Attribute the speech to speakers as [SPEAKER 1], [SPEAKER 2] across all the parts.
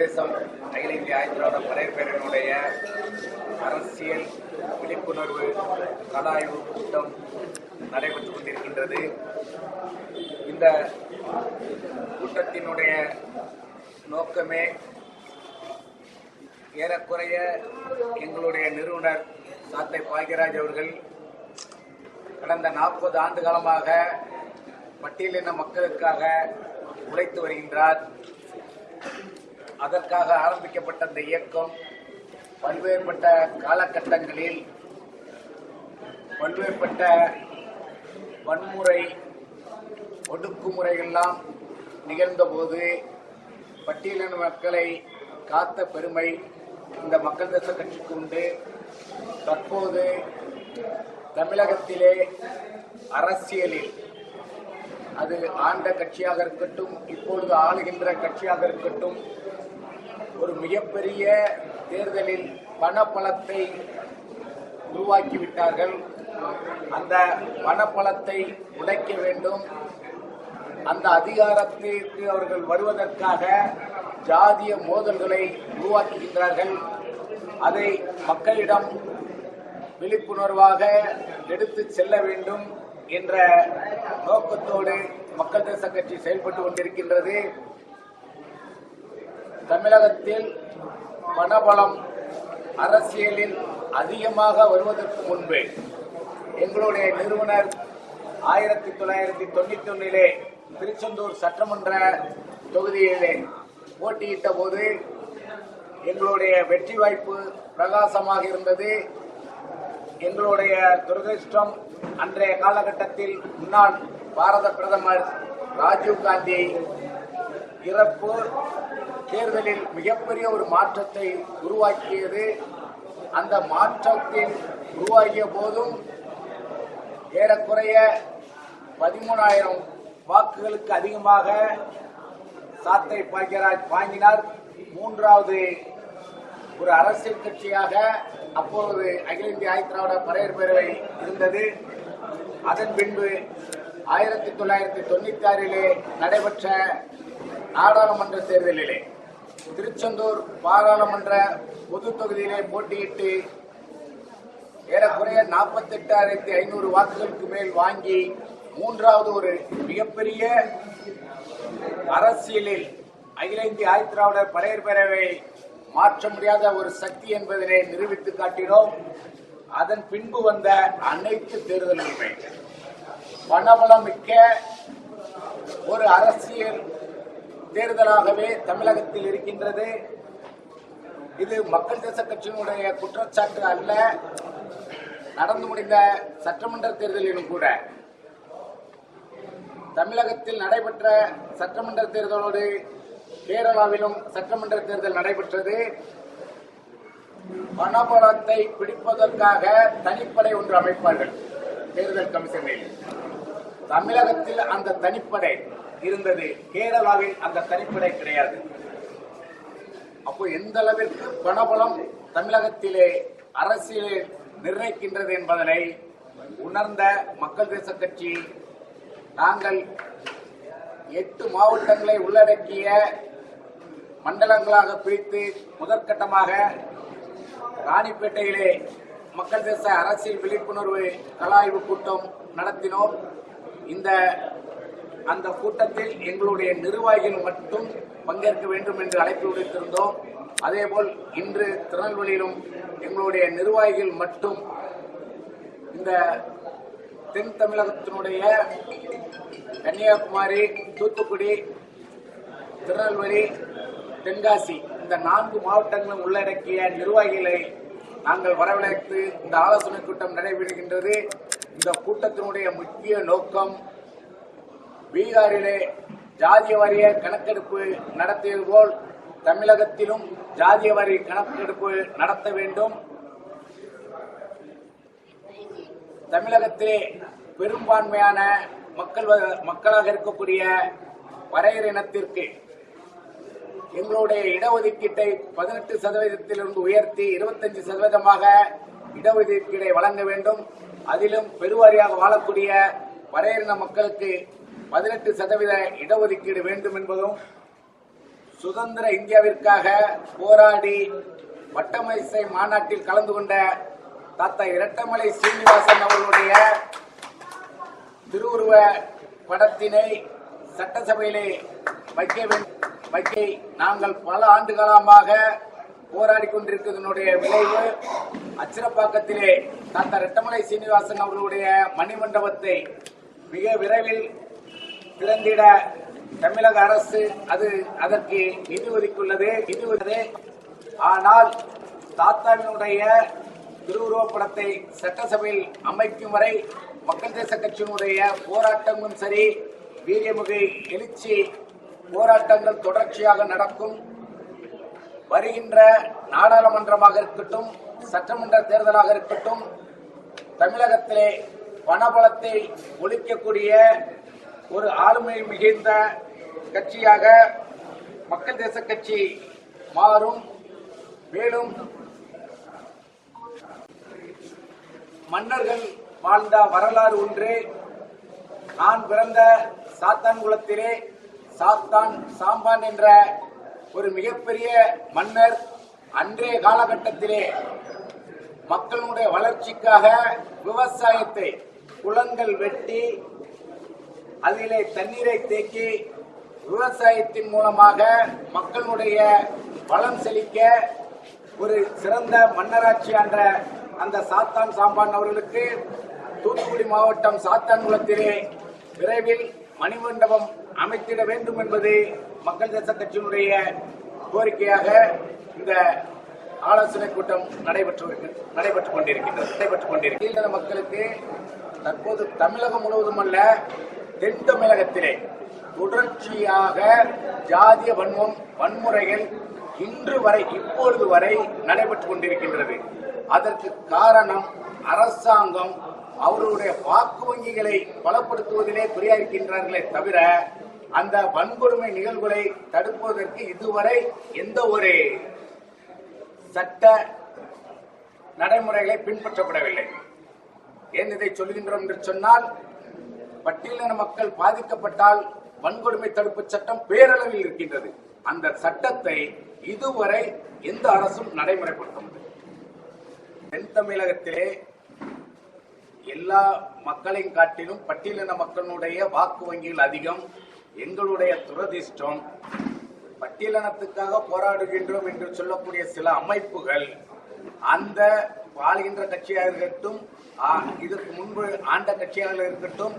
[SPEAKER 1] தேசம் அகில இந்திய ஆய்வாளர் படையெடுப்பினுடைய அரசியல் விழிப்புணர்வு கலாய்வு கூட்டம் நடைபெற்றுக் கொண்டிருக்கின்றது. இந்த கூட்டத்தினுடைய நோக்கமே ஏறக்குறைய எங்களுடைய நிறுவனர் சாத்தை பாக்யராஜ் அவர்கள் கடந்த 40 ஆண்டு காலமாக பட்டியலின மக்களுக்காக உழைத்து வருகின்றார். அதற்காக ஆரம்பிக்கப்பட்ட இந்த இயக்கம் பல்வேறுபட்ட காலகட்டங்களில் பல்வேறுபட்ட வன்முறை ஒடுக்குமுறைகள்லாம் நிகழ்ந்தபோது பட்டியலின மக்களை காத்த பெருமை இந்த மக்கள் தேச கட்சிக்கு உண்டு. தற்போது தமிழகத்திலே அரசியலில் அது ஆண்ட கட்சியாக இருக்கட்டும், இப்பொழுது ஆளுகின்ற கட்சியாக இருக்கட்டும், ஒரு மிகப்பெரிய தேர்தலில் பணப்பலத்தை உருவாக்கிவிட்டார்கள். அந்த பணப்பலத்தை உடைக்க வேண்டும். அந்த அதிகாரத்திற்கு அவர்கள் வருவதற்காக ஜாதிய மோதல்களை உருவாக்குகின்றார்கள். அதை மக்களிடம் விழிப்புணர்வாக எடுத்து செல்ல வேண்டும் என்ற நோக்கத்தோடு மக்கள் தேச கட்சி செயல்பட்டு கொண்டிருக்கின்றது. தமிழகத்தில் பணபலம் அரசியலில் அதிகமாக வருவதற்கு முன்பு எங்களுடைய நிறுவனர் 1991 திருச்செந்தூர் சட்டமன்ற தொகுதியிலே போட்டியிட்ட போது எங்களுடைய வெற்றி வாய்ப்பு பிரகாசமாக இருந்தது. எங்களுடைய துரதிருஷ்டம் அன்றைய காலகட்டத்தில் முன்னாள் பாரத பிரதமர் ராஜீவ் காந்தி இறப்பு தேர்தலில் மிகப்பெரிய ஒரு மாற்றத்தை உருவாக்கியது. அந்த மாற்றத்தில் உருவாகிய போதும் ஏறக்குறைய 13,000 வாக்குகளுக்கு அதிகமாக சாத்தை பாக்யராஜ் வாங்கினார். மூன்றாவது ஒரு அரசியல் கட்சியாக அப்பொழுது அகில இந்திய திராவிட படையெடுப்பு இருந்தது. அதன் பின்பு 1996 நடைபெற்ற நாடாளுமன்ற தேர்தலிலே திருச்செந்தூர் பாராளுமன்ற பொது தொகுதியிலே போட்டியிட்டு ஏறக்குறைய 48,500 வாக்குகளுக்கு மேல் வாங்கி மூன்றாவது ஒரு மிகப்பெரிய அரசியலில் அகில இந்திய திராவிட படையெடுப்பை மாற்ற முடியாத ஒரு சக்தி என்பதனை நிரூபித்து காட்டினோம். அதன் பின்பு வந்த அனைத்து தேர்தலுமே பணபலம் மிக்க ஒரு அரசியல் தேர்தலாகவே தமிழகத்தில் இருக்கின்றது. இது மக்கள் தேச கட்சியினுடைய குற்றச்சாட்டு அல்ல. நடந்து முடிந்த சட்டமன்ற தேர்தலிலும் கூட தமிழகத்தில் நடைபெற்ற சட்டமன்ற தேர்தலோடு கேரளாவிலும் சட்டமன்ற தேர்தல் நடைபெற்றது. பணபலத்தை பிடிப்பதற்காக தனிப்படை ஒன்று அமைப்பார்கள் தேர்தல் கமிஷனில். தமிழகத்தில் அந்த தனிப்படை இருந்தது, கேரளாவில் அந்த தனிப்படை கிடையாது. அப்போ எந்த அளவிற்கு பணபலம் தமிழகத்திலே அரசியலில் நிர்ணயிக்கின்றது என்பதனை உணர்ந்த மக்கள் தேச கட்சி நாங்கள் 8 மாவட்டங்களை உள்ளடக்கிய மண்டலங்களாக பிரித்து முதற்கட்டமாக ராணிப்பேட்டையிலே மக்கள் தேச அரசியல் விழிப்புணர்வு கலாய்வு கூட்டம் நடத்தினோம். அந்த கூட்டத்தில் எங்களுடைய நிர்வாகிகள் மட்டும் பங்கேற்க வேண்டும் என்று அழைப்பு விடுத்திருந்தோம். அதேபோல் இன்று திருநெல்வேலியிலும் எங்களுடைய நிர்வாகிகள் மட்டும் இந்த தென் தமிழகத்தினுடைய கன்னியாகுமரி, தூத்துக்குடி, திருநெல்வேலி, தென்காசி இந்த 4 மாவட்டங்களும் உள்ளடக்கிய நிர்வாகிகளை நாங்கள் வரவழைத்து இந்த ஆலோசனை கூட்டம் நடைபெறுகின்றது. இந்த கூட்டத்தினுடைய முக்கிய நோக்கம் பீகாரிலே ஜாதிய வாரிய கணக்கெடுப்பு நடத்தியது போல் தமிழகத்திலும் ஜாதிய வாரிய கணக்கெடுப்பு நடத்த வேண்டும். தமிழகத்திலே பெரும்பான்மையான மக்களாக இருக்கக்கூடிய வரையறை இனத்திற்கு எங்களுடைய இடஒதுக்கீட்டை 18% உயர்த்தி 25% இடஒதுக்கீடை வழங்க வேண்டும். அதிலும் பெருவாரியாக வாழக்கூடிய வரையறின மக்களுக்கு 18% இடஒதுக்கீடு வேண்டும் என்பதும், சுதந்திர இந்தியாவிற்காக போராடி வட்டமேசை மாநாட்டில் கலந்து கொண்ட தாத்தா இரட்டமலை சீனிவாசன் அவர்களுடைய திருவுருவ படத்தினை சட்டசபையிலே வைக்க நாங்கள் பல ஆண்டு காலமாக போராடி கொண்டிருக்கிறதனுடைய விளைவு அச்சிரப்பாக்கத்திலே தாத்தா இரட்டமலை சீனிவாசன் அவர்களுடைய மணிமண்டபத்தை மிக விரைவில் திறந்திட தமிழக அரசு அதற்கு நிதி ஒதுக்கியுள்ளது. ஆனால் தாத்தாவினுடைய திருவுருவப் படத்தை சட்டசபையில் அமைக்கும் வரை மக்கள் தேச கட்சியினுடைய போராட்டங்களும் சரி, வீரியமிகு எழுச்சி போராட்டங்கள் தொடர்ச்சியாக நடக்கும். வருகின்ற நாடாளுமன்றமாக இருக்கட்டும், சட்டமன்ற தேர்தலாக இருக்கட்டும், தமிழகத்திலே பணபலத்தை ஒழிக்கக்கூடிய ஒரு ஆளுமை மிகுந்த கட்சியாக மக்கள் தேச கட்சி மாறும். மேலும் மன்னர்கள் வாழ்ந்த வரலாறு ஒன்று. நான் பிறந்த சாத்தான்குளத்திலே சாத்தான் சாம்பான் என்ற ஒரு மிகப்பெரிய மன்னர் அன்றைய காலகட்டத்திலே மக்களுடைய வளர்ச்சிக்காக விவசாயத்தை குளங்கள் வெட்டி அதிலே தண்ணீரை தேக்கி விவசாயத்தின் மூலமாக மக்களுடைய வளம் செழிக்க ஒரு சிறந்த மன்னராட்சி என்ற அந்த சாத்தான் சாம்பான் அவர்களுக்கு தூத்துக்குடி மாவட்டம் சாத்தான்குளத்திலே விரைவில் மணிமண்டபம் அமைத்திட வேண்டும் என்பது மக்கள் தேச கட்சியினுடைய கோரிக்கையாக இந்த ஆலோசனை கூட்டம் நடைபெற்றுக் கொண்டிருக்கின்றது. மக்களுக்கு தற்போது தமிழகம் முழுவதும் அல்ல, தென் தமிழகத்திலே தொடர்ச்சியாக ஜாதிய வன்முறைகள் இப்பொழுது வரை நடைபெற்றுக் கொண்டிருக்கின்றது. அதற்கு காரணம் அரசாங்கம் அவர்களுடைய வாக்கு வங்கிகளை பலப்படுத்துவதிலே குறியாயிருக்கின்றார்களே தவிர அந்த வன்கொடுமை நிகழ்வுகளை தடுப்பதற்கு இதுவரை எந்த ஒரு சட்ட நடைமுறைகளை பின்பற்றப்படவில்லை. ஏன் இதை சொல்கின்றோம் என்று சொன்னால், பட்டியலின மக்கள் பாதிக்கப்பட்டால் வன்கொடுமை தடுப்பு சட்டம் பேரளவில் இருக்கின்றது. அந்த சட்டத்தை இதுவரை எந்த அரசும் நடைமுறைப்படுத்த தென் தமிழகத்திலே எல்லா மக்களையும் காட்டிலும் பட்டியலின மக்களுடைய வாக்கு வங்கிகள் அதிகம். எங்களுடைய துரதிர்ஷ்டம், பட்டியலினத்துக்காக போராடுகின்றோம் என்று சொல்லக்கூடிய சில அமைப்புகள் அந்த வாழ்கின்ற கட்சியாக இருக்கட்டும், இதற்கு முன்பு ஆண்ட கட்சியாக இருக்கட்டும்,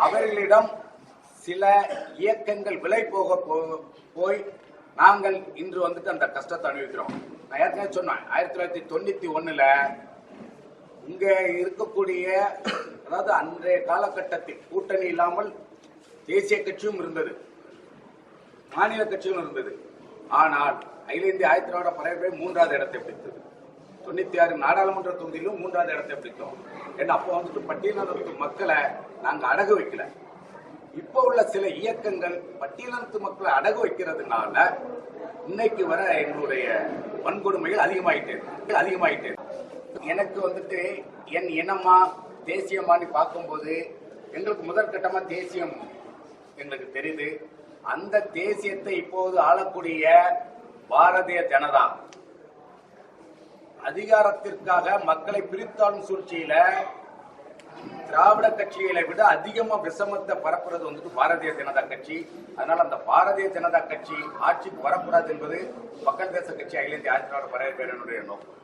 [SPEAKER 1] அவர்களிடம் சில இயக்கங்கள் விலை போய் நாங்கள் இன்று அந்த கஷ்டத்தை அனுபவிக்கிறோம். நான் ஏற்கனவே சொன்னேன், 1991 இங்க இருக்கக்கூடிய, அதாவது அன்றைய காலகட்டத்தில் கூட்டணி இல்லாமல் தேசிய கட்சியும் இருந்தது, மாநில கட்சியும் இருந்தது. ஆனால் அகில இந்திய ஆயத்திரோட பரவே 3வது இடத்தை பிடித்தது. 96 நாடாளுமன்ற தொகுதியிலும் 3வது இடத்தை பிடித்தோம். ஏன்னா அப்போ பட்டியலினத்து மக்களை நாங்க அடகு வைக்கல. இப்போ உள்ள சில இயக்கங்கள் பட்டியலினத்து மக்களை அடகு வைக்கிறதுனால இன்னைக்கு வர எங்களுடைய வன்கொடுமைகள் அதிகமாயிட்டே. எனக்கு என் இனமா தேசியமானு பார்க்கும்போது எங்களுக்கு முதற்கட்டமா தேசியம் எங்களுக்கு தெரியுது. அந்த தேசியத்தை இப்போது ஆளக்கூடிய பாரதிய ஜனதா அதிகாரத்திற்காக மக்களை பிரித்தாளும் சூழ்ச்சியில திராவிட கட்சிகளை விட அதிகமா விஷமத்தை பரப்புறது பாரதிய ஜனதா கட்சி. அதனால அந்த பாரதிய ஜனதா கட்சி ஆட்சிக்கு வரக்கூடாது என்பது மக்கள் தேச கட்சி அகில இந்திய ஆட்சியாளர் பரவேனுடைய நோக்கம்.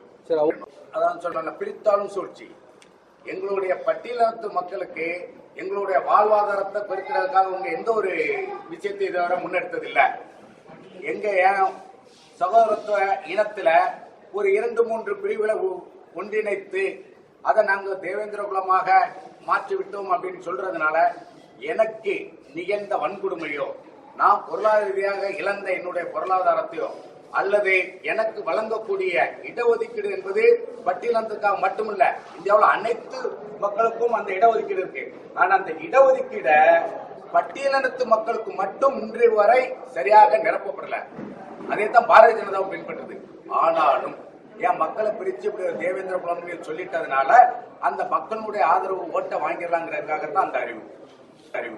[SPEAKER 1] அதான் சொல்ற பிரித்தாளும் சூழ்ச்சி எங்களுடைய பட்டியலினத்து மக்களுக்கு எங்களுடைய வாழ்வாதாரத்தை பெருக்கிறதுக்காக உங்க எந்த ஒரு விஷயத்தை இதுவரை முன்னெடுத்ததில்லை. எங்க சகோதரத்துவ இனத்துல ஒரு 2-3 பிரிவுகளை ஒன்றிணைத்து அதை நாங்கள் தேவேந்திர குலமாக மாற்றிவிட்டோம் அப்படின்னு சொல்றதுனால எனக்கு நிகழ்ந்த வன்கொடுமையோ, நான் பொருளாதார ரீதியாக இழந்த என்னுடைய பொருளாதாரத்தையோ அல்லது எனக்கு வழங்கக்கூடிய இடஒதுக்கீடு என்பது பட்டியலினத்துக்காக மட்டுமல்ல, இந்தியாவில் அனைத்து மக்களுக்கும் அந்த இடஒதுக்கீடு இருக்கு. ஆனா அந்த இடஒதுக்கீட பட்டியலினத்து மக்களுக்கு மட்டும் இன்று வரை சரியாக நிரப்பப்படல. அதே தான் பாரதிய ஜனதாவும் பின்பற்றுது. ஆனாலும் என் மக்களை பிரிச்சு இப்படி தேவேந்திர குலம் சொல்லிட்டதுனால அந்த மக்களுடைய ஆதரவு ஓட்ட வாங்கிடலாங்கிறதுக்காகத்தான் அந்த அறிவு.